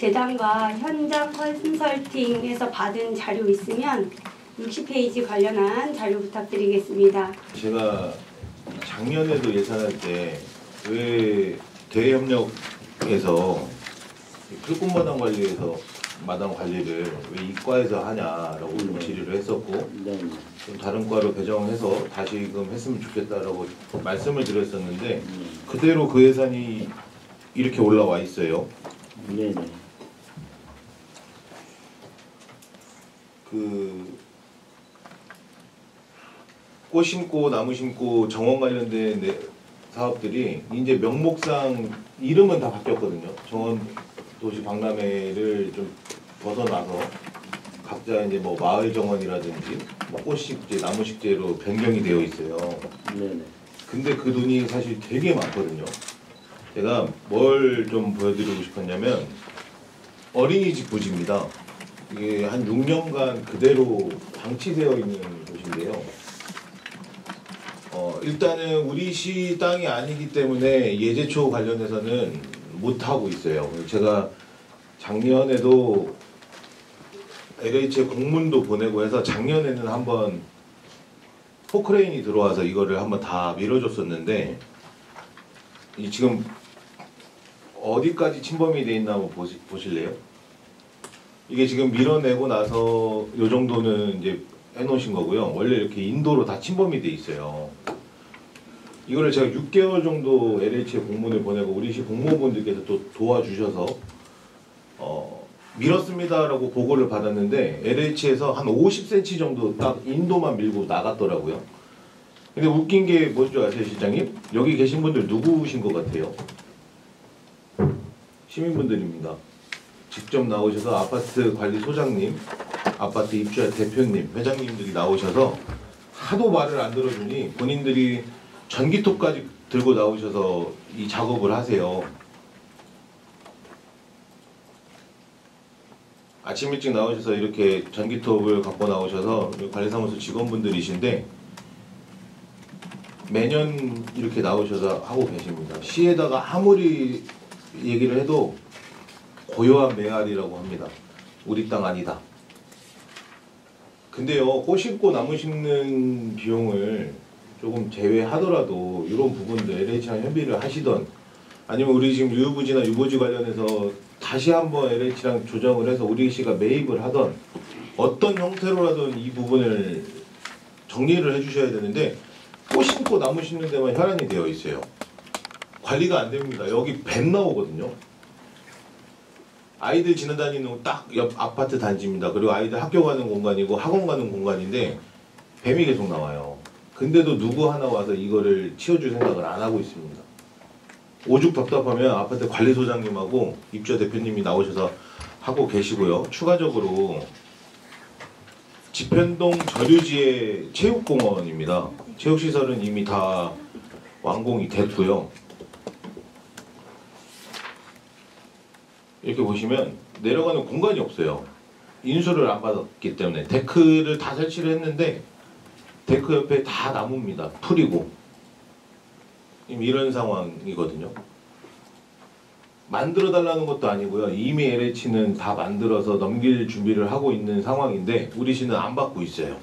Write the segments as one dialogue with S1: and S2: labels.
S1: 재단과 현장 컨설팅에서 받은 자료 있으면 60페이지 관련한 자료 부탁드리겠습니다.
S2: 제가 작년에도 예산할 때 왜 대협력에서 풀꽃마당 관리에서 마당 관리를 왜 이과에서 하냐라고 좀 질의를 했었고 좀 다른 과로 배정해서 다시금 했으면 좋겠다라고 말씀을 드렸었는데 그대로 그 예산이 이렇게 올라와 있어요.
S3: 네네.
S2: 꽃 심고 나무 심고 정원 관련된 사업들이 이제 명목상 이름은 다 바뀌었거든요. 정원 도시 박람회를 좀 벗어나서 각자 이제 뭐 마을 정원이라든지 뭐 꽃식재, 나무식재로 변경이 되어 있어요.
S3: 네네.
S2: 근데 그 돈이 사실 되게 많거든요. 제가 뭘 좀 보여드리고 싶었냐면 어린이집 부지입니다. 이게 한 6년간 그대로 방치되어 있는 곳인데요. 일단은 우리 시 땅이 아니기 때문에 예제초 관련해서는 못하고 있어요. 제가 작년에도 LH에 공문도 보내고 해서 작년에는 한번 포크레인이 들어와서 이거를 한번 다 밀어줬었는데 지금 어디까지 침범이 돼 있나 한번 보실래요? 이게 지금 밀어내고 나서 요 정도는 이제 해놓으신 거고요. 원래 이렇게 인도로 다 침범이 돼 있어요. 이거를 제가 6개월 정도 LH에 공문을 보내고 우리 시 공무원분들께서 또 도와주셔서 밀었습니다라고 보고를 받았는데 LH에서 한 50cm 정도 딱 인도만 밀고 나갔더라고요. 근데 웃긴 게 뭔지 아세요, 실장님? 여기 계신 분들 누구신 것 같아요? 시민분들입니다. 직접 나오셔서 아파트 관리 소장님, 아파트 입주자 대표님, 회장님들이 나오셔서 하도 말을 안 들어주니 본인들이 전기톱까지 들고 나오셔서 이 작업을 하세요. 아침 일찍 나오셔서 이렇게 전기톱을 갖고 나오셔서 관리사무소 직원분들이신데 매년 이렇게 나오셔서 하고 계십니다. 시에다가 아무리 얘기를 해도 고요한 메아리라고 합니다. 우리 땅 아니다. 근데요, 꽃 심고 나무 심는 비용을 조금 제외하더라도 이런 부분들 LH랑 협의를 하시던 아니면 우리 지금 유유부지나 유보지 관련해서 다시 한번 LH랑 조정을 해서 우리 시가 매입을 하던 어떤 형태로라든 이 부분을 정리를 해주셔야 되는데 꽃 심고 나무 심는 데만 혈안이 되어 있어요. 관리가 안 됩니다. 여기 뱀 나오거든요. 아이들 지나다니는 딱 옆 아파트 단지입니다. 그리고 아이들 학교 가는 공간이고 학원 가는 공간인데 뱀이 계속 나와요. 근데도 누구 하나 와서 이거를 치워줄 생각을 안 하고 있습니다. 오죽 답답하면 아파트 관리소장님하고 입주자 대표님이 나오셔서 하고 계시고요. 추가적으로 지편동 저류지의 체육공원입니다. 체육시설은 이미 다 완공이 됐고요. 이렇게 보시면 내려가는 공간이 없어요. 인수를 안 받았기 때문에 데크를 다 설치를 했는데 데크 옆에 다 나무입니다. 풀이고 이런 상황이거든요. 만들어 달라는 것도 아니고요. 이미 LH는 다 만들어서 넘길 준비를 하고 있는 상황인데 우리 시는 안 받고 있어요.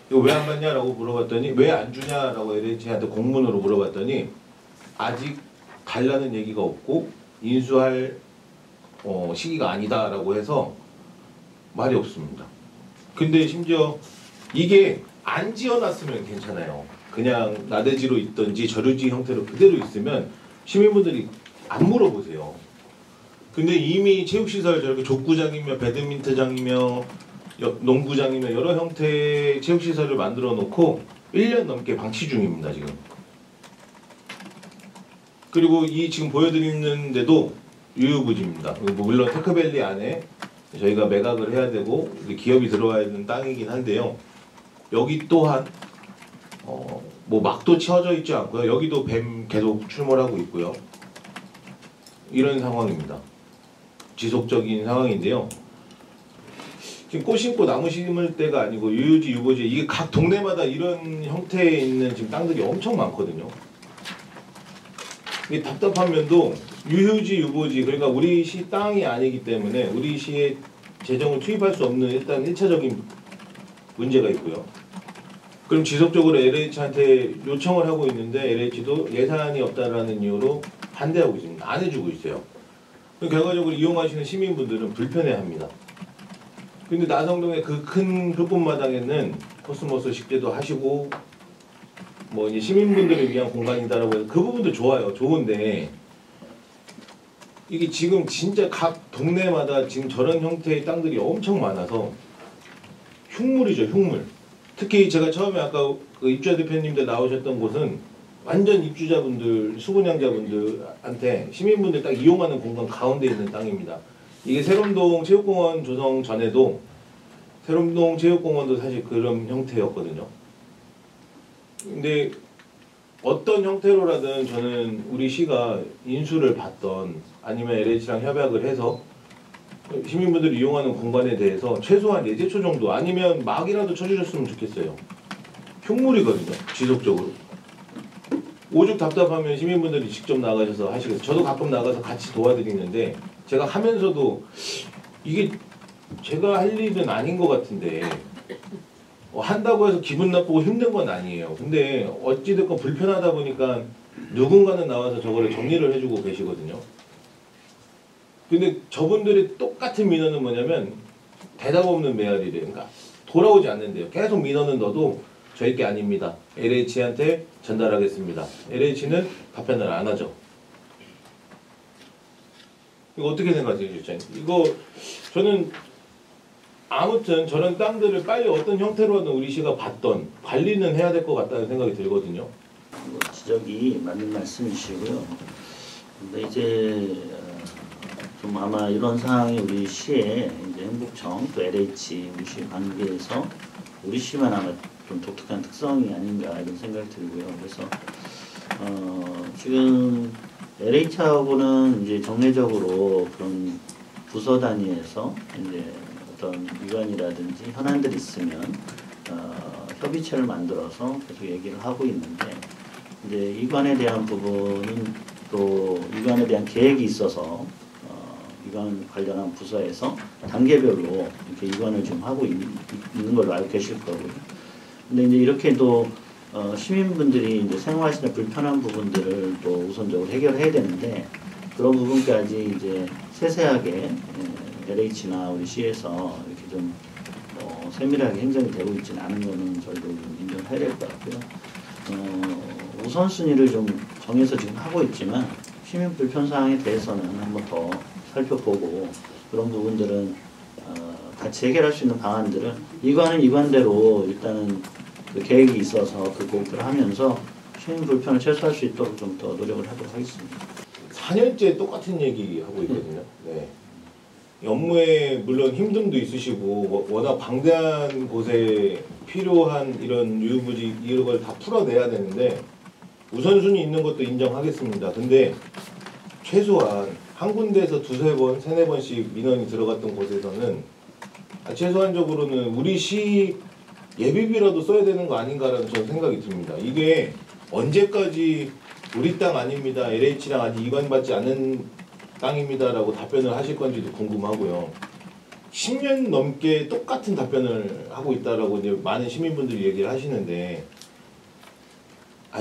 S2: 이거 왜 안 받냐라고 물어봤더니 왜 안 주냐라고 LH한테 공문으로 물어봤더니 아직 달라는 얘기가 없고 인수할 시기가 아니다라고 해서 말이 없습니다. 근데 심지어 이게 안 지어놨으면 괜찮아요. 그냥 나대지로 있든지 저류지 형태로 그대로 있으면 시민분들이 안 물어보세요. 근데 이미 체육시설 저렇게 족구장이며 배드민턴장이며 농구장이며 여러 형태의 체육시설을 만들어 놓고 1년 넘게 방치 중입니다. 지금. 그리고 이 지금 보여드리는데도 유유부지입니다. 물론 테크밸리 안에 저희가 매각을 해야 되고 기업이 들어와야 되는 땅이긴 한데요. 여기 또한 뭐 막도 치워져 있지 않고요. 여기도 뱀 계속 출몰하고 있고요. 이런 상황입니다. 지속적인 상황인데요. 지금 꽃 심고 나무 심을 때가 아니고 유유지, 유보지 이게 각 동네마다 이런 형태에 있는 지금 땅들이 엄청 많거든요. 이게 답답한 면도 유휴지 유보지, 그러니까 우리 시 땅이 아니기 때문에 우리 시에 재정을 투입할 수 없는 일단 1차적인 문제가 있고요. 그럼 지속적으로 LH한테 요청을 하고 있는데 LH도 예산이 없다라는 이유로 반대하고 있습니다. 안 해주고 있어요. 결과적으로 이용하시는 시민분들은 불편해합니다. 근데 나성동의 그 큰 불꽃마당에는 코스모스 식재도 하시고 뭐 이제 시민분들을 위한 공간이다라고 해서 그 부분도 좋아요. 좋은데 이게 지금 진짜 각 동네마다 지금 저런 형태의 땅들이 엄청 많아서 흉물이죠, 흉물. 특히 제가 처음에 아까 그 입주자 대표님들 나오셨던 곳은 완전 입주자분들, 수분양자분들한테 시민분들 딱 이용하는 공간 가운데 있는 땅입니다. 이게 세롬동 체육공원 조성 전에도 세롬동 체육공원도 사실 그런 형태였거든요. 근데 어떤 형태로라든 저는 우리 시가 인수를 받던 아니면 LH랑 협약을 해서 시민분들이 이용하는 공간에 대해서 최소한 예제초 정도 아니면 막이라도 쳐주셨으면 좋겠어요. 흉물이거든요, 지속적으로. 오죽 답답하면 시민분들이 직접 나가셔서 하시겠어요. 저도 가끔 나가서 같이 도와드리는데 제가 하면서도 이게 제가 할 일은 아닌 것 같은데 한다고 해서 기분 나쁘고 힘든 건 아니에요. 근데 어찌됐건 불편하다 보니까 누군가는 나와서 저거를 정리를 해주고 계시거든요. 근데 저분들의 똑같은 민원은 뭐냐면 대답 없는 메아리래요. 그러니까 돌아오지 않는데요. 계속 민원은 넣어도 저희 게 아닙니다. LH한테 전달하겠습니다. LH는 답변을 안 하죠. 이거 어떻게 생각하세요, 실장님? 이거 저는 아무튼 저런 땅들을 빨리 어떤 형태로든 우리 시가 받던 관리는 해야 될 것 같다는 생각이 들거든요.
S3: 지적이 맞는 말씀이시고요. 근데 이제 좀 아마 이런 상황이 우리 시의 이제 행복청 또 LH 우리 시 관계에서 우리 시만 아마 좀 독특한 특성이 아닌가 이런 생각이 들고요. 그래서 지금 LH하고는 이제 정례적으로 그런 부서 단위에서 이제 어떤 위반이라든지 현안들이 있으면 협의체를 만들어서 계속 얘기를 하고 있는데 이제 이관에 대한 부분은 또 이관에 대한 계획이 있어서 이관 관련한 부서에서 단계별로 이렇게 이관을 좀 하고 있는 걸로 알고 계실 거고요. 근데 이제 이렇게 또 시민분들이 이제 생활하시는 불편한 부분들을 또 우선적으로 해결해야 되는데 그런 부분까지 이제 세세하게 LH나 우리 시에서 이렇게 좀 세밀하게 행정이 되고 있지는 않은 거는 저희도 인정해야 될 것 같고요. 우선순위를 좀 정해서 지금 하고 있지만 시민 불편 사항에 대해서는 한번 더 살펴보고 그런 부분들은 같이 해결할 수 있는 방안들을 이관은 이관대로 일단은 그 계획이 있어서 그 공부를 하면서 시민 불편을 최소화할 수 있도록 좀 더 노력을 하도록 하겠습니다.
S2: 4년째 똑같은 얘기 하고 있거든요. 네. 업무에 물론 힘듦도 있으시고 워낙 방대한 곳에 필요한 이런 유무지 이런 걸 다 풀어내야 되는데 우선순위 있는 것도 인정하겠습니다. 근데 최소한 한 군데에서 두세 번, 세네 번씩 민원이 들어갔던 곳에서는 최소한적으로는 우리 시 예비비라도 써야 되는 거 아닌가라는 저는 생각이 듭니다. 이게 언제까지 우리 땅 아닙니다. LH랑 아직 이관받지 않은 땅입니다라고 답변을 하실 건지도 궁금하고요. 10년 넘게 똑같은 답변을 하고 있다라고 이제 많은 시민분들이 얘기를 하시는데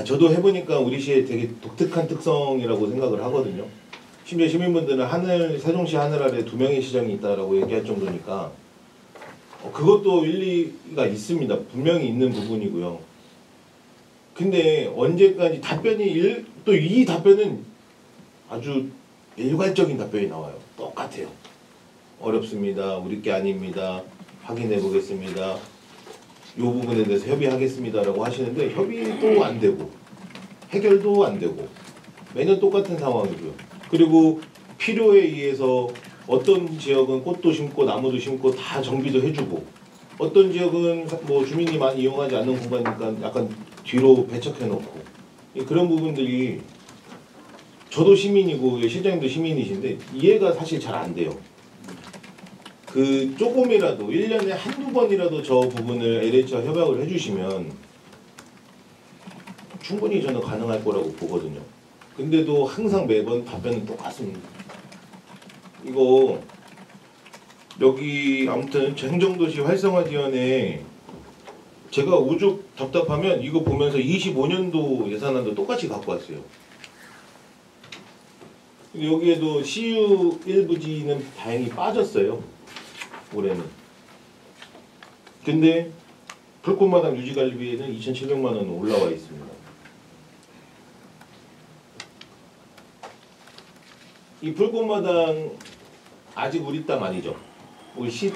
S2: 저도 해보니까 우리 시에 되게 독특한 특성이라고 생각을 하거든요. 심지어 시민분들은 세종시 하늘 아래 2명의 시장이 있다라고 얘기할 정도니까 그것도 일리가 있습니다. 분명히 있는 부분이고요. 근데 언제까지 또 이 답변은 아주 일괄적인 답변이 나와요. 똑같아요. 어렵습니다. 우리 게 아닙니다. 확인해 보겠습니다. 요 부분에 대해서 협의하겠습니다라고 하시는데 협의도 안 되고 해결도 안 되고 매년 똑같은 상황이고요. 그리고 필요에 의해서 어떤 지역은 꽃도 심고 나무도 심고 다 정비도 해주고 어떤 지역은 뭐 주민이 많이 이용하지 않는 공간이니까 약간 뒤로 배척해 놓고 그런 부분들이 저도 시민이고 실장님도 시민이신데 이해가 사실 잘 안 돼요. 그 조금이라도 1년에 한두 번이라도 저 부분을 LH와 협약을 해주시면 충분히 저는 가능할 거라고 보거든요. 근데도 항상 매번 답변은 똑같습니다. 이거 여기 아무튼 행정도시 활성화 지원에 제가 오죽 답답하면 이거 보면서 25년도 예산안도 똑같이 갖고 왔어요. 여기에도 CU 일부지는 다행히 빠졌어요. 올해는. 근데 불꽃마당 유지관리비에는 2,700만 원 올라와 있습니다. 이 불꽃마당 아직 우리 땅 아니죠? 우리 시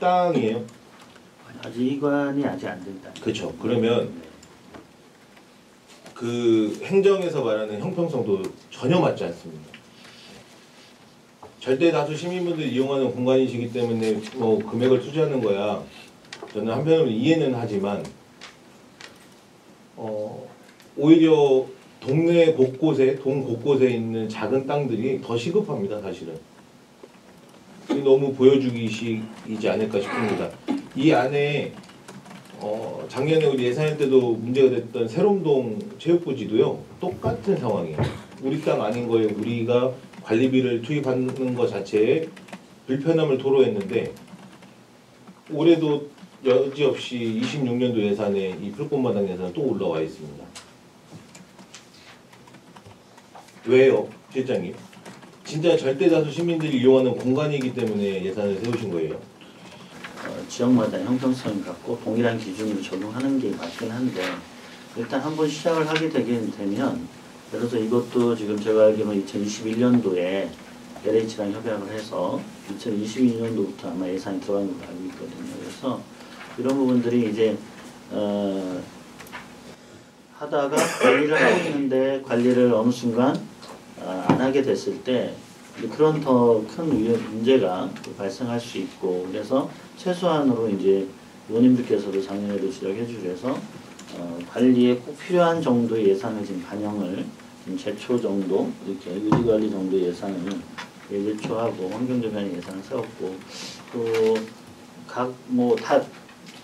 S2: 땅이에요.
S3: 아직 이관이 아직 안 된다.
S2: 그렇죠. 그러면 그 행정에서 말하는 형평성도 전혀 맞지 않습니다. 절대 다수 시민분들이 이용하는 공간이시기 때문에 뭐 금액을 투자하는 거야. 저는 한편으로 이해는 하지만 오히려 동네 곳곳에 동 곳곳에 있는 작은 땅들이 더 시급합니다. 사실은. 너무 보여주기식이지 않을까 싶습니다. 이 안에 작년에 우리 예산회 때도 문제가 됐던 새롬동 체육부지도요. 똑같은 상황이에요. 우리 땅 아닌 거에 우리가 관리비를 투입하는 것 자체에 불편함을 토로했는데 올해도 여지없이 26년도 예산에 이 불꽃마당 예산은 또 올라와 있습니다. 왜요, 실장님? 진짜 절대 다수 시민들이 이용하는 공간이기 때문에 예산을 세우신 거예요.
S3: 지역마다 형평성을 갖고 동일한 기준으로 적용하는 게 맞긴 한데 일단 한번 시작을 하게 되면 예를 들어서 이것도 지금 제가 알기로는 2021년도에 LH랑 협약을 해서 2022년도부터 아마 예산이 들어가는 걸로 알고 있거든요. 그래서 이런 부분들이 이제 하다가 관리를 하고 있는데 관리를 어느 순간 안 하게 됐을 때 그런 더 큰 문제가 발생할 수 있고 그래서 최소한으로 이제 의원님들께서도 작년에도 지적해 주셔서 관리에 꼭 필요한 정도의 예산을 지금 반영을 지금 제초 정도 이렇게 유지관리 정도 예산을 예제초하고 환경조변 예산을 세웠고 또 각 뭐 다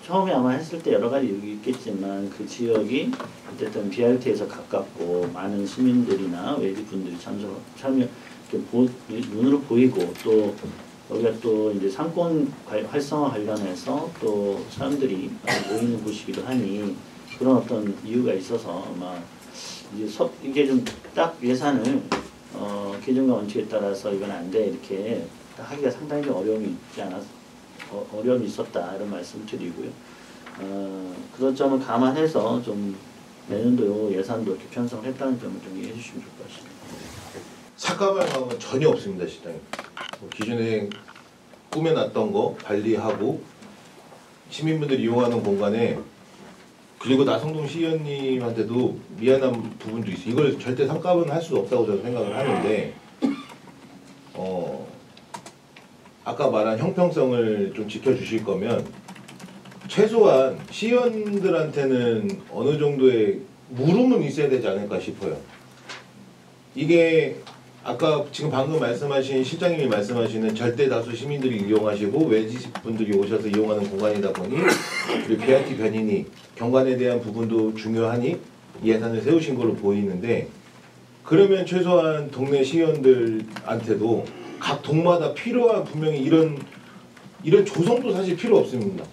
S3: 처음에 아마 했을 때 여러 가지 이유가 있겠지만 그 지역이 어쨌든 BRT에서 가깝고 많은 시민들이나 외지분들이 참여 눈으로 보이고 또 여기가 또 이제 상권 활성화 관련해서 또 사람들이 모이는 곳이기도 하니 그런 어떤 이유가 있어서 아마 이게 좀 딱 예산을 기준과 원칙에 따라서 이건 안 돼 이렇게 하기가 상당히 좀 어려움이 있었다 이런 말씀 드리고요. 그런 점을 감안해서 좀 내년도 예산도 이렇게 편성을 했다는 점을 좀 이해해 주시면 좋을 것 같습니다.
S2: 삭감할 마음은 전혀 없습니다, 시장님. 기존에 꾸며놨던 거 관리하고 시민분들이 이용하는 공간에 그리고 나성동 시의원님한테도 미안한 부분도 있어요. 이걸 절대 삭감은 할 수 없다고 저는 생각을 하는데 아까 말한 형평성을 좀 지켜주실 거면 최소한 시의원들한테는 어느 정도의 물음은 있어야 되지 않을까 싶어요. 이게 아까 지금 방금 말씀하신 실장님이 말씀하시는 절대 다수 시민들이 이용하시고 외지분들이 오셔서 이용하는 공간이다 보니 우리 BRT 변인이 경관에 대한 부분도 중요하니 예산을 세우신 걸로 보이는데 그러면 최소한 동네 시의원들한테도 각 동마다 필요한 분명히 이런 조성도 사실 필요 없습니다.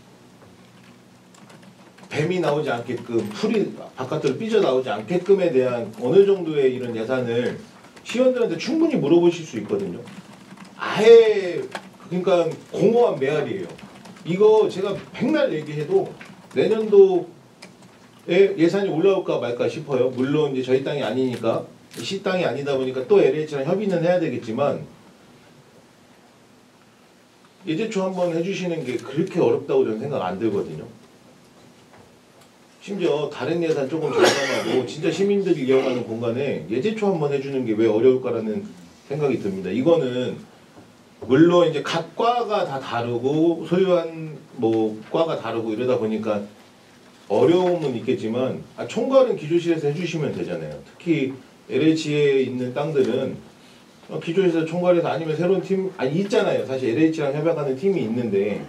S2: 뱀이 나오지 않게끔 풀이 바깥으로 삐져나오지 않게끔에 대한 어느 정도의 이런 예산을 시의원들한테 충분히 물어보실 수 있거든요. 아예 그러니까 공허한 메아리예요. 이거 제가 백날 얘기해도 내년도에 예산이 올라올까 말까 싶어요. 물론 이제 저희 땅이 아니니까 시 땅이 아니다 보니까 또 LH랑 협의는 해야 되겠지만 예제초 한번 해주시는 게 그렇게 어렵다고 저는 생각 안 들거든요. 심지어 다른 예산 조금 절감하고 진짜 시민들이 이용하는 공간에 예제초 한번 해주는 게 왜 어려울까라는 생각이 듭니다. 이거는 물론 이제 각 과가 다 다르고 소유한 뭐 과가 다르고 이러다 보니까 어려움은 있겠지만 총괄은 기조실에서 해주시면 되잖아요. 특히 LH에 있는 땅들은 기조실에서 총괄해서 아니면 새로운 팀 있잖아요. 사실 LH랑 협약하는 팀이 있는데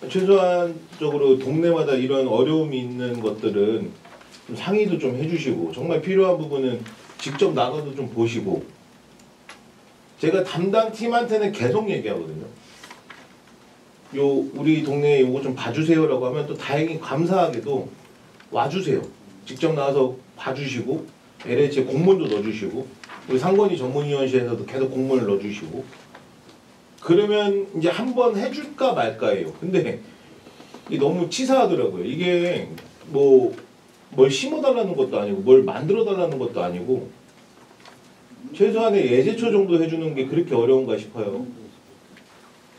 S2: 최소한적으로 동네마다 이런 어려움이 있는 것들은 좀 상의도 좀 해주시고 정말 필요한 부분은 직접 나가서 좀 보시고 제가 담당 팀한테는 계속 얘기하거든요. 요 우리 동네에 요거 좀 봐주세요라고 하면 또 다행히 감사하게도 와주세요. 직접 나와서 봐주시고 LH에 공문도 넣어주시고 우리 상권이 전문위원실에서도 계속 공문을 넣어주시고 그러면 이제 한번 해줄까 말까예요. 근데 이게 너무 치사하더라고요. 이게 뭐 뭘 심어달라는 것도 아니고 뭘 만들어달라는 것도 아니고 최소한의 예제초 정도 해주는 게 그렇게 어려운가 싶어요.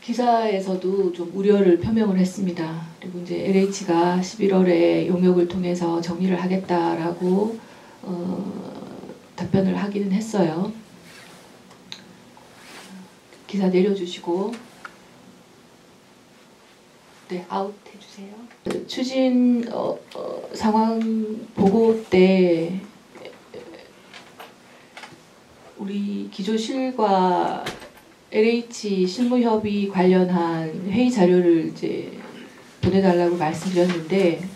S4: 기사에서도 좀 우려를 표명을 했습니다. 그리고 이제 LH가 11월에 용역을 통해서 정리를 하겠다라고 답변을 하기는 했어요. 기사 내려주시고 네, 아웃 해주세요. 추진 상황 보고 때 우리 기조실과 LH 실무협의 관련한 회의 자료를 이제 보내달라고 말씀드렸는데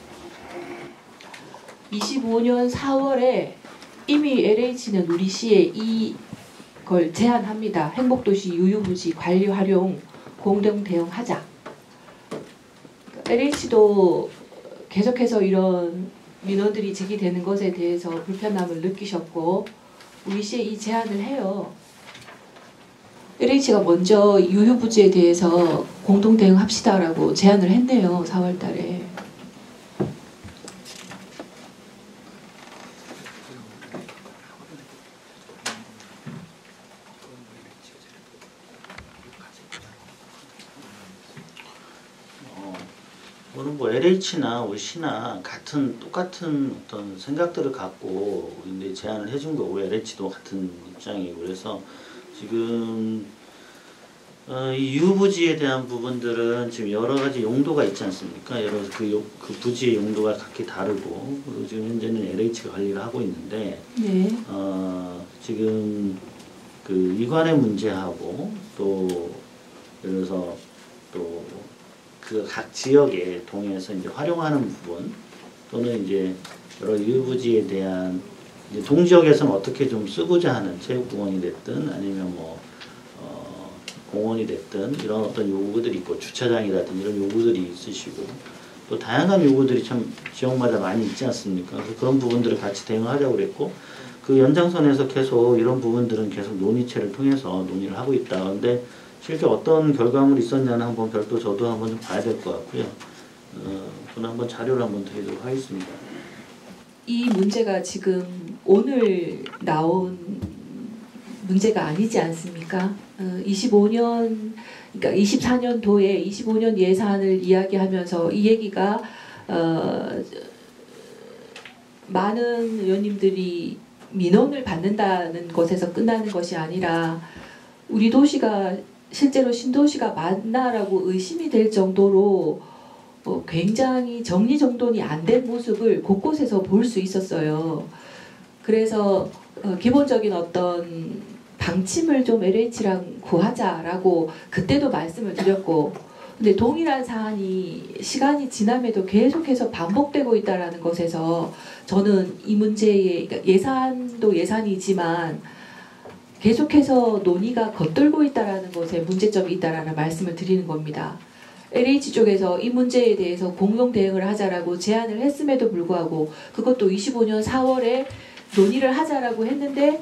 S4: 25년 4월에 이미 LH는 우리 시에 이걸 제안합니다. 행복도시 유유부지 관리 활용 공동 대응하자. LH도 계속해서 이런 민원들이 제기되는 것에 대해서 불편함을 느끼셨고 우리 시에 이 제안을 해요. LH가 먼저 유휴부지에 대해서 공동 대응합시다라고 제안을 했네요. 4월 달에.
S3: 저는 뭐 LH나 우리 시나 똑같은 어떤 생각들을 갖고 이제 제안을 해준 거고 LH도 같은 입장이고 그래서 지금 이 유부지에 대한 부분들은 지금 여러 가지 용도가 있지 않습니까? 여러 그 부지의 용도가 각기 다르고 그리고 지금 현재는 LH가 관리를 하고 있는데
S4: 네.
S3: 지금 그 이관의 문제하고 또 예를 들어서 또 그 각 지역에 동해에서 이제 활용하는 부분 또는 이제 여러 유부지에 대한 이제 동지역에서는 어떻게 좀 쓰고자 하는 체육공원이 됐든 아니면 뭐 공원이 됐든 이런 어떤 요구들이 있고 주차장이라든지 이런 요구들이 있으시고 또 다양한 요구들이 참 지역마다 많이 있지 않습니까? 그래서 그런 부분들을 같이 대응하려고 그랬고 그 연장선에서 계속 이런 부분들은 계속 논의체를 통해서 논의를 하고 있다. 그런데 실제 어떤 결과물이 있었냐는 한번 별도 저도 한번 좀 봐야 될 것 같고요. 저는 한번 자료를 한번 드리도록 하겠습니다.
S4: 이 문제가 지금 오늘 나온 문제가 아니지 않습니까? 25년, 그러니까 24년도에 25년 예산을 이야기하면서 이 얘기가 많은 의원님들이 민원을 받는다는 것에서 끝나는 것이 아니라 우리 도시가 실제로 신도시가 맞나라고 의심이 될 정도로 굉장히 정리정돈이 안 된 모습을 곳곳에서 볼 수 있었어요. 그래서 기본적인 어떤 방침을 좀 LH랑 구하자라고 그때도 말씀을 드렸고 근데 동일한 사안이 시간이 지남에도 계속해서 반복되고 있다는 것에서 저는 이 문제의 그러니까 예산도 예산이지만 계속해서 논의가 겉돌고 있다는 것에 문제점이 있다는 말씀을 드리는 겁니다. LH 쪽에서 이 문제에 대해서 공동 대응을 하자라고 제안을 했음에도 불구하고 그것도 25년 4월에 논의를 하자라고 했는데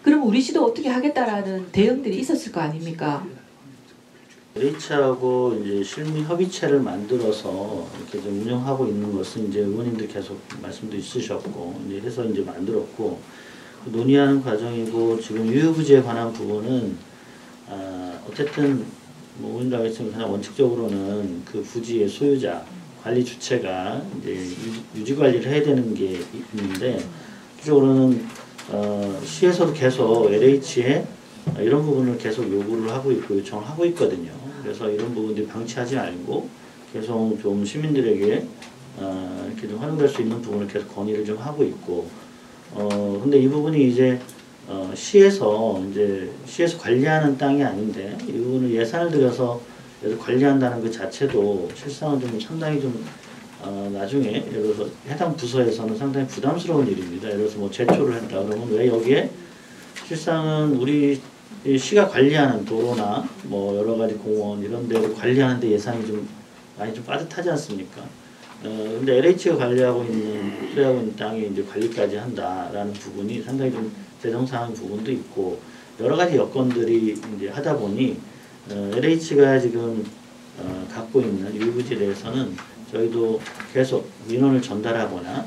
S4: 그럼 우리 시도 어떻게 하겠다라는 대응들이 있었을 거 아닙니까?
S3: LH하고 이제 실무 협의체를 만들어서 이렇게 좀 운영하고 있는 것은 이제 의원님들 계속 말씀도 있으셨고 이제 해서 이제 만들었고 논의하는 과정이고 지금 유휴부지에 관한 부분은 어쨌든 뭐 의원님들 알겠지만 그냥 원칙적으로는 그 부지의 소유자 관리 주체가 이제 유지 관리를 해야 되는 게 있는데 실적으로는 시에서도 계속 LH에 이런 부분을 계속 요구를 하고 있고 요청을 하고 있거든요. 그래서 이런 부분들이 방치하지 말고 계속 좀 시민들에게 이렇게 좀 활용될 수 있는 부분을 계속 건의를 좀 하고 있고 근데 이 부분이 이제 시에서 관리하는 땅이 아닌데 이 부분을 예산을 들여서 관리한다는 그 자체도 실상은 좀 상당히 좀 나중에 예를 들어서 해당 부서에서는 상당히 부담스러운 일입니다. 예를 들어서 뭐 제초를 했다 그러면 왜 여기에 실상은 우리 시가 관리하는 도로나 뭐 여러 가지 공원 이런 데를 관리하는 데 예산이 좀 많이 좀 빠듯하지 않습니까? 근데 LH가 관리하고 있는 소유하고 있는 땅에 이제 관리까지 한다라는 부분이 상당히 좀 재정상의 부분도 있고 여러 가지 여건들이 이제 하다 보니 LH가 지금 갖고 있는 유부지에 대해서는 저희도 계속 민원을 전달하거나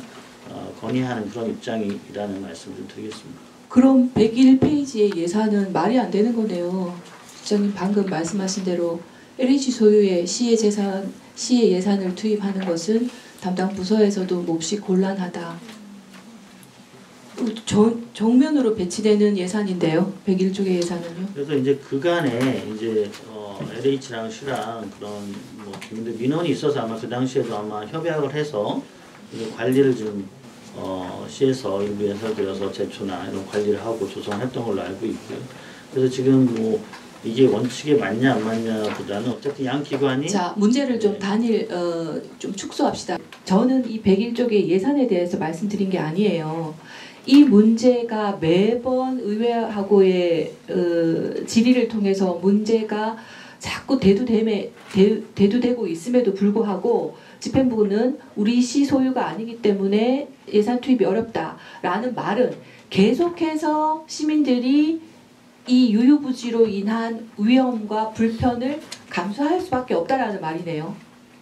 S3: 건의하는 그런 입장이라는 말씀 좀 드리겠습니다.
S4: 그럼 101페이지의 예산은 말이 안 되는 거네요. 국장님 방금 말씀하신 대로 LH 소유의 시의 예산을 투입하는 것은 담당 부서에서도 몹시 곤란하다. 정면으로 배치되는 예산인데요. 101쪽의 예산은요.
S3: 그래서 이제 그간에 이제 LH랑 시랑 그런 뭐 민원이 있어서 아마 그 당시에도 아마 협약을 해서 이제 관리를 좀 시에서 일부 연설되어서 제초나 이런 관리를 하고 조성했던 걸로 알고 있고요. 그래서 지금 뭐 이게 원칙에 맞냐 안 맞냐보다는 어쨌든 양 기관이
S4: 자 문제를 좀 좀 축소합시다. 저는 이 101쪽의 예산에 대해서 말씀드린 게 아니에요. 이 문제가 매번 의회하고의 질의를 통해서 문제가 자꾸 대두되고 있음에도 불구하고 집행부는 우리 시 소유가 아니기 때문에 예산 투입이 어렵다라는 말은 계속해서 시민들이 이 유유부지로 인한 위험과 불편을 감수할 수밖에 없다라는 말이네요.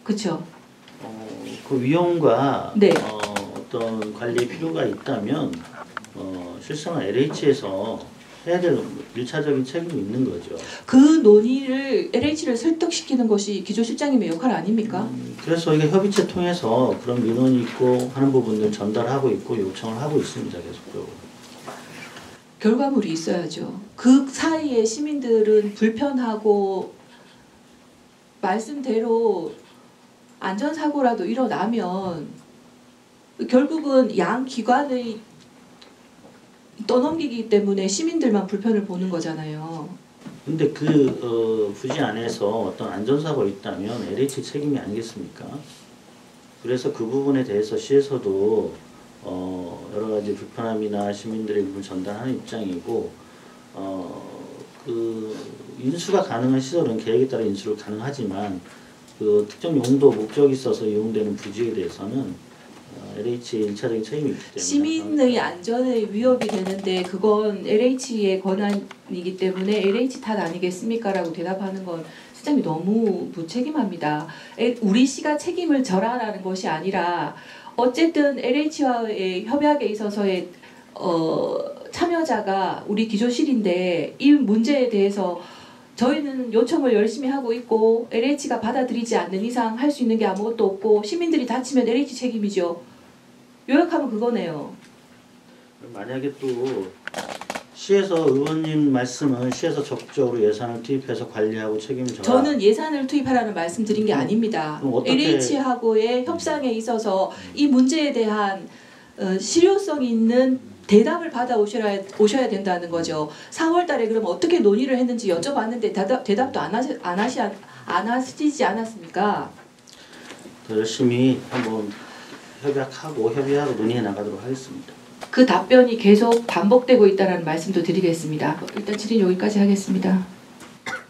S4: 그렇죠?
S3: 그 위험과
S4: 네.
S3: 어떤 관리의 필요가 있다면 실상은 LH에서 해야 될 1차적인 책임이 있는 거죠.
S4: 그 논의를 LH를 설득시키는 것이 기조실장님의 역할 아닙니까?
S3: 그래서 저희가 협의체 통해서 그런 민원이 있고 하는 부분을 전달하고 있고 요청을 하고 있습니다. 계속적으로.
S4: 결과물이 있어야죠. 그 사이에 시민들은 불편하고 말씀대로 안전사고라도 일어나면 결국은 양 기관의 떠넘기기 때문에 시민들만 불편을 보는 거잖아요.
S3: 근데 그 부지 안에서 어떤 안전사고가 있다면 LH 책임이 아니겠습니까? 그래서 그 부분에 대해서 시에서도 여러 가지 불편함이나 시민들의 부분을 전달하는 입장이고 그 인수가 가능한 시설은 계획에 따라 인수를 가능하지만 그 특정 용도 목적이 있어서 이용되는 부지에 대해서는 LH의 1차적인 책임이 있기 때문에
S4: 시민의 안전에 위협이 되는데 그건 LH의 권한이기 때문에 LH 탓 아니겠습니까? 라고 대답하는 건 실장님이 너무 무책임합니다. 우리 시가 책임을 져라라는 것이 아니라 어쨌든 LH와의 협약에 있어서의 참여자가 우리 기조실인데 이 문제에 대해서 저희는 요청을 열심히 하고 있고 LH가 받아들이지 않는 이상 할 수 있는 게 아무것도 없고 시민들이 다치면 LH 책임이죠. 요약하면 그거네요.
S3: 만약에 또 시에서 의원님 말씀은 시에서 적극적으로 예산을 투입해서 관리하고 책임을 져라.
S4: 저는 예산을 투입하라는 말씀드린 게 아닙니다.
S3: 그럼 어떻게
S4: LH하고의 협상에 있어서 이 문제에 대한 실효성 있는 대답을 받아 오셔야 된다는 거죠. 4월 달에 그럼 어떻게 논의를 했는지 여쭤봤는데 대답도 안 하시지 않았습니까?
S3: 더 열심히 한번 협의하고 논의해 나가도록 하겠습니다.
S4: 그 답변이 계속 반복되고 있다는 말씀도 드리겠습니다. 일단 질의 여기까지 하겠습니다.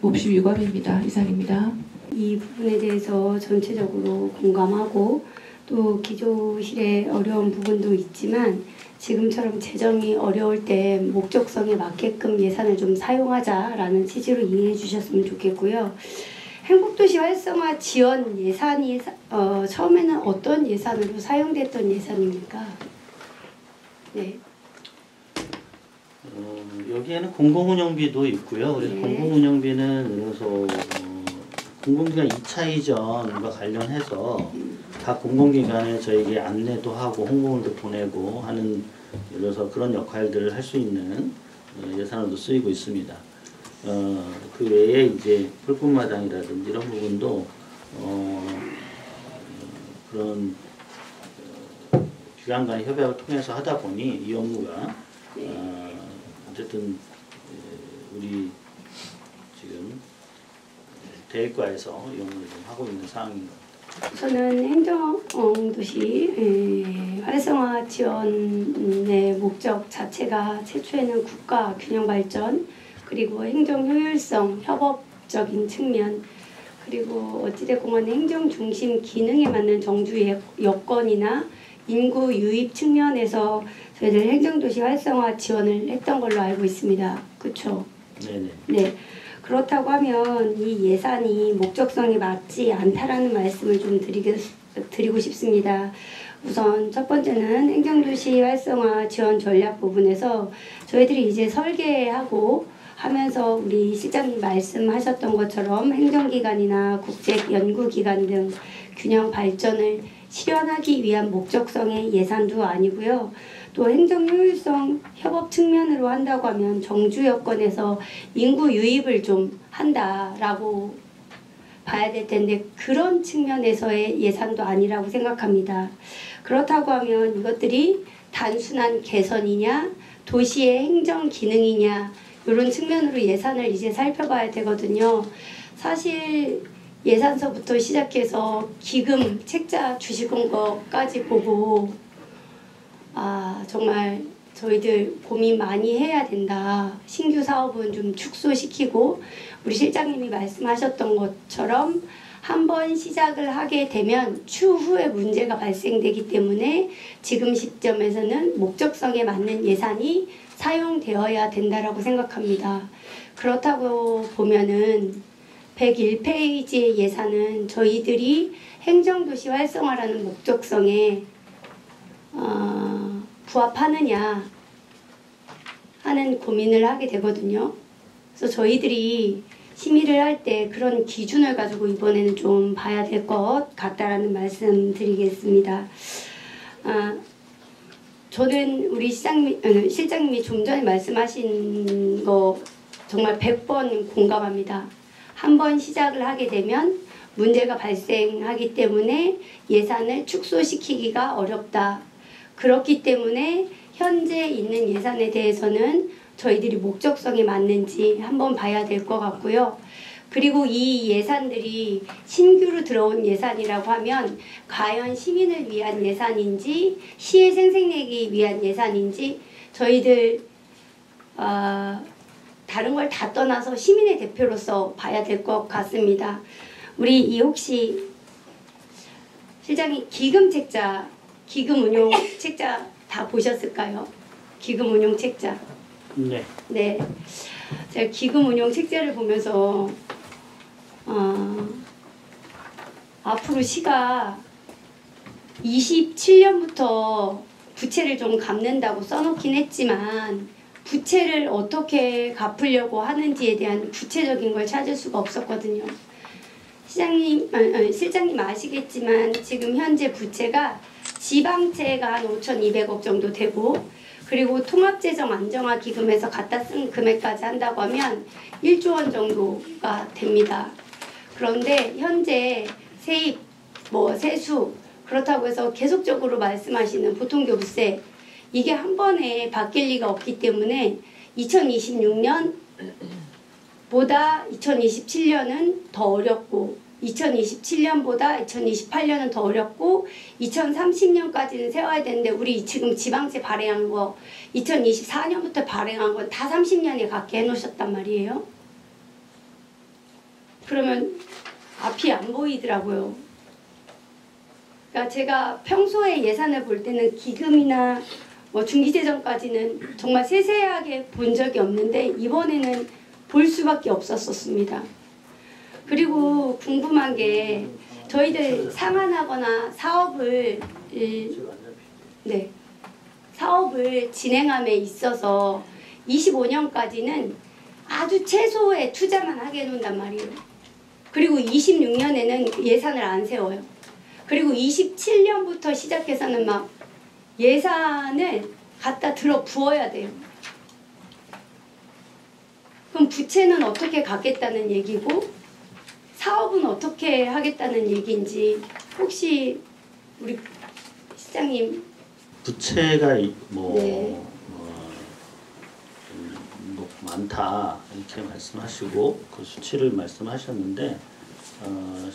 S4: 몹시 위감입니다. 이상입니다.
S1: 이 부분에 대해서 전체적으로 공감하고 또 기조실의 어려운 부분도 있지만 지금처럼 재정이 어려울 때 목적성에 맞게끔 예산을 좀 사용하자라는 취지로 이해해 주셨으면 좋겠고요. 행복도시 활성화 지원 예산이 처음에는 어떤 예산으로 사용됐던 예산입니까? 네.
S3: 여기에는 공공운영비도 있고요. 그래서
S1: 네.
S3: 공공운영비는 그래서 공공기관 2차 이전과 관련해서 각 공공기관에 저에게 안내도 하고 홍보물도 보내고 하는 그래서 그런 역할들을 할 수 있는 예산으로 쓰이고 있습니다. 그 외에 이제 불꽃마당이라든지 이런 부분도 그런 기관 간의 협약을 통해서 하다 보니 이 업무가 어쨌든 우리 지금 대외과에서 이 업무를 좀 하고 있는 상황인 것 같습니다.
S1: 우선은 행정도시 활성화 지원의 목적 자체가 최초에는 국가 균형 발전, 그리고 행정 효율성, 협업적인 측면, 그리고 어찌됐건 행정 중심 기능에 맞는 정주 여건이나 인구 유입 측면에서 저희들 행정도시 활성화 지원을 했던 걸로 알고 있습니다. 그렇죠?
S3: 네네.
S1: 네. 그렇다고 하면 이 예산이 목적성에 맞지 않다라는 말씀을 좀 드리고 싶습니다. 우선 첫 번째는 행정도시 활성화 지원 전략 부분에서 저희들이 이제 설계하고 하면서 우리 실장님 말씀하셨던 것처럼 행정기관이나 국제연구기관 등 균형 발전을 실현하기 위한 목적성의 예산도 아니고요. 또 행정효율성 협업 측면으로 한다고 하면 정주 여건에서 인구 유입을 좀 한다라고 봐야 될 텐데 그런 측면에서의 예산도 아니라고 생각합니다. 그렇다고 하면 이것들이 단순한 개선이냐 도시의 행정 기능이냐 이런 측면으로 예산을 이제 살펴봐야 되거든요. 사실 예산서부터 시작해서 기금 책자 주시는 것까지 보고 정말 저희들 고민 많이 해야 된다. 신규 사업은 좀 축소시키고 우리 실장님이 말씀하셨던 것처럼 한번 시작을 하게 되면 추후에 문제가 발생되기 때문에 지금 시점에서는 목적성에 맞는 예산이 사용되어야 된다라고 생각합니다. 그렇다고 보면은 101페이지의 예산은 저희들이 행정도시 활성화라는 목적성에 부합하느냐 하는 고민을 하게 되거든요. 그래서 저희들이 심의를 할 때 그런 기준을 가지고 이번에는 좀 봐야 될 것 같다라는 말씀 드리겠습니다. 저는 우리 실장님이 좀 전에 말씀하신 거 정말 100번 공감합니다. 한번 시작을 하게 되면 문제가 발생하기 때문에 예산을 축소시키기가 어렵다. 그렇기 때문에 현재 있는 예산에 대해서는 저희들이 목적성이 맞는지 한번 봐야 될 것 같고요. 그리고 이 예산들이 신규로 들어온 예산이라고 하면 과연 시민을 위한 예산인지 시의 생색내기 위한 예산인지 저희들 다른 걸 다 떠나서 시민의 대표로서 봐야 될 것 같습니다. 우리 혹시 실장님 기금 운용 책자 다 보셨을까요? 기금 운용 책자.
S3: 네.
S1: 네. 제가 기금 운용 책자를 보면서 앞으로 시가 27년부터 부채를 좀 갚는다고 써놓긴 했지만 부채를 어떻게 갚으려고 하는지에 대한 구체적인 걸 찾을 수가 없었거든요. 실장님 아시겠지만 지금 현재 부채가 지방채가 한 5,200억 정도 되고 그리고 통합재정 안정화 기금에서 갖다 쓴 금액까지 한다고 하면 1조 원 정도가 됩니다. 그런데 현재 세입, 세수 그렇다고 해서 계속적으로 말씀하시는 보통교부세 이게 한 번에 바뀔 리가 없기 때문에 2026년보다 2027년은 더 어렵고 2027년보다 2028년은 더 어렵고 2030년까지는 세워야 되는데 우리 지금 지방세 발행한 거 2024년부터 발행한 건 다 30년에 갖게 해놓으셨단 말이에요. 그러면 앞이 안 보이더라고요. 그러니까 제가 평소에 예산을 볼 때는 기금이나 중기재정까지는 정말 세세하게 본 적이 없는데 이번에는 볼 수밖에 없었습니다. 그리고 궁금한 게 저희들 상한하거나 사업을 진행함에 있어서 25년까지는 아주 최소의 투자만 하게 해놓는단 말이에요. 그리고 26년에는 예산을 안 세워요. 그리고 27년부터 시작해서는 막 예산을 갖다 들어 부어야 돼요. 그럼 부채는 어떻게 갚겠다는 얘기고 사업은 어떻게 하겠다는 얘기인지 혹시 우리 시장님
S3: 부채가
S1: 네.
S3: 많다 이렇게 말씀하시고 그 수치를 말씀하셨는데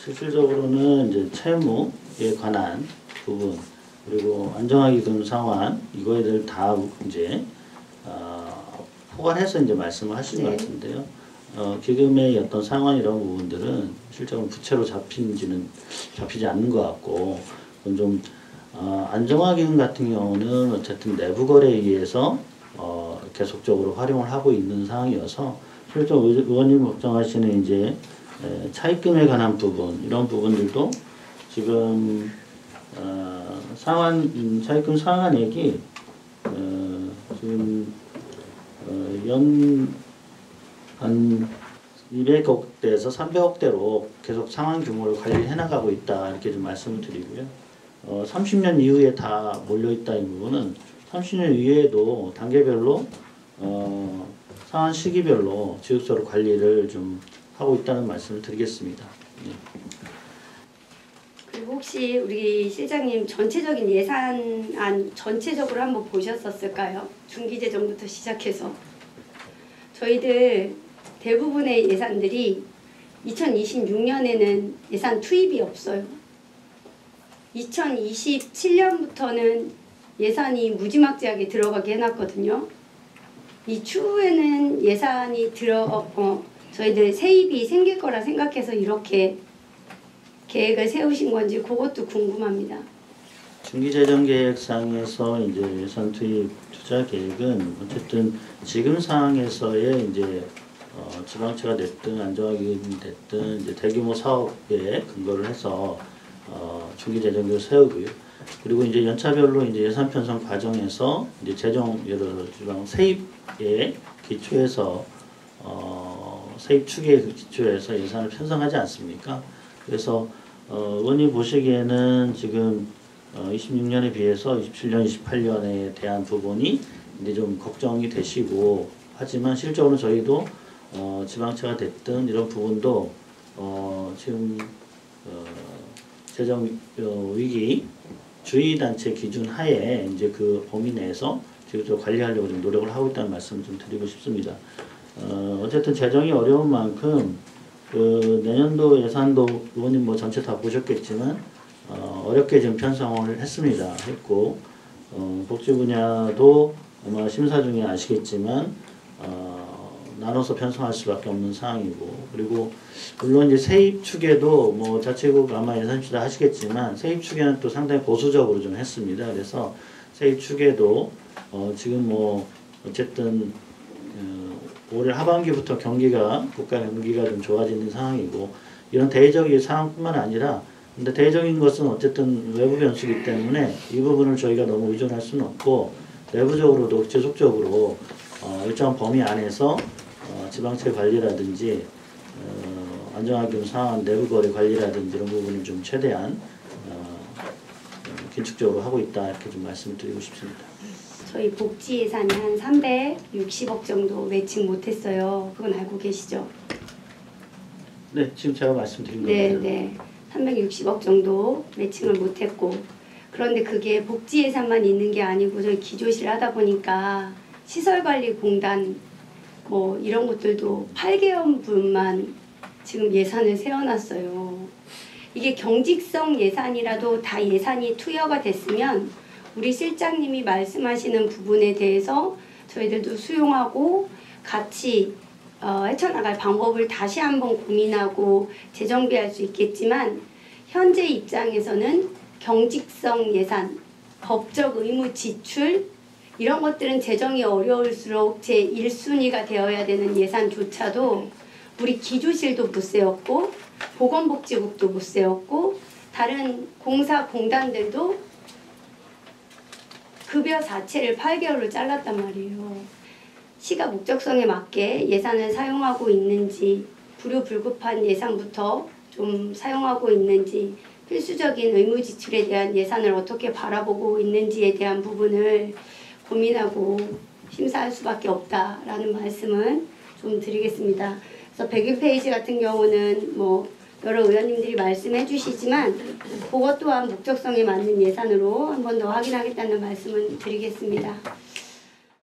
S3: 실질적으로는 이제 채무에 관한 부분 그리고 안정화기금 상환 이거를 다 이제 포괄해서 이제 말씀을 하신 것 같은데요. 기금의 어떤 상환 이런 부분들은 실제로 부채로 잡히지 않는 것 같고 그건 좀 안정화기금 같은 경우는 어쨌든 내부 거래에 의해서 계속적으로 활용을 하고 있는 상황이어서 실제로 의원님 걱정하시는 이제 차입금에 관한 부분 이런 부분들도 지금 차입금 상환액이 지금 한 200억대에서 300억대로 계속 상환 규모를 관리해 나가고 있다 이렇게 좀 말씀을 드리고요. 30년 이후에 다 몰려 있다 이 부분은 30년 이후에도 단계별로 상환 시기별로 지급서로 관리를 좀 하고 있다는 말씀을 드리겠습니다. 예.
S1: 그리고 혹시 우리 실장님 전체적인 예산안 전체적으로 한번 보셨었을까요? 중기재정부터 시작해서 저희들 대부분의 예산들이 2026년에는 예산 투입이 없어요. 2027년부터는 예산이 무지막지하게 들어가게 해놨거든요. 이 추후에는 예산이 저희들 세입이 생길 거라 생각해서 이렇게 계획을 세우신 건지 그것도 궁금합니다.
S3: 중기재정계획상에서 이제 예산 투입 투자 계획은 어쨌든 지금 상황에서의 이제 지방채가 됐든 안정화기금이 됐든 이제 대규모 사업에 근거를 해서 중기재정을 세우고요. 그리고 이제 연차별로 이제 예산 편성 과정에서 이제 예를 들어 세입에 기초해서 세입 축에 기초해서 예산을 편성하지 않습니까? 그래서 의원님 보시기에는 지금 26년에 비해서 27년, 28년에 대한 부분이 이제 좀 걱정이 되시고 하지만 실적으로 저희도 지방채가 됐든 이런 부분도 지금 재정 위기 주의 단체 기준 하에 이제 그 범위 내에서 지금 관리하려고 좀 노력을 하고 있다는 말씀을 좀 드리고 싶습니다. 어쨌든 재정이 어려운 만큼 그 내년도 예산도 의원님 뭐 전체 다 보셨겠지만 어렵게 지금 편성을 했고 복지 분야도 아마 심사 중에 아시겠지만 나눠서 편성할 수밖에 없는 상황이고 그리고 물론 이제 세입 축에도 뭐 자치국 아마 예산 추다 하시겠지만 세입 축에는 또 상당히 보수적으로 좀 했습니다. 그래서 세입 축에도 지금 뭐 어쨌든 올해 하반기부터 국가 경기가 좀 좋아지는 상황이고 이런 대외적인 상황뿐만 아니라 근데 대외적인 것은 어쨌든 외부 변수이기 때문에 이 부분을 저희가 너무 의존할 수는 없고 내부적으로도 지속적으로 일정 범위 안에서 지방채 관리라든지 안정화기금 상환 내부 거래 관리라든지 이런 부분을 좀 최대한 긴축적으로 하고 있다 이렇게 좀 말씀을 드리고 싶습니다.
S1: 저희 복지 예산이 한 360억 정도 매칭 못했어요. 그건 알고 계시죠?
S3: 네, 지금 제가 말씀드린 겁니다.
S1: 네. 360억 정도 매칭을 못했고 그런데 그게 복지 예산만 있는 게 아니고 저희 기조실 하다 보니까 시설관리공단 뭐 이런 것들도 8개월분만 지금 예산을 세워놨어요. 이게 경직성 예산이라도 다 예산이 투여가 됐으면 우리 실장님이 말씀하시는 부분에 대해서 저희들도 수용하고 같이 헤쳐나갈 방법을 다시 한번 고민하고 재정비할 수 있겠지만 현재 입장에서는 경직성 예산, 법적 의무 지출 이런 것들은 재정이 어려울수록 제1순위가 되어야 되는 예산조차도 우리 기조실도 못 세웠고 보건복지국도 못 세웠고 다른 공사 공단들도 급여 자체를 8개월로 잘랐단 말이에요. 시가 목적성에 맞게 예산을 사용하고 있는지 불효불급한 예산부터 좀 사용하고 있는지 필수적인 의무 지출에 대한 예산을 어떻게 바라보고 있는지에 대한 부분을 고민하고 심사할 수밖에 없다라는 말씀은 좀 드리겠습니다. 그래서 101페이지 같은 경우는 뭐 여러 의원님들이 말씀해 주시지만 그것 또한 목적성에 맞는 예산으로 한 번 더 확인하겠다는 말씀을 드리겠습니다.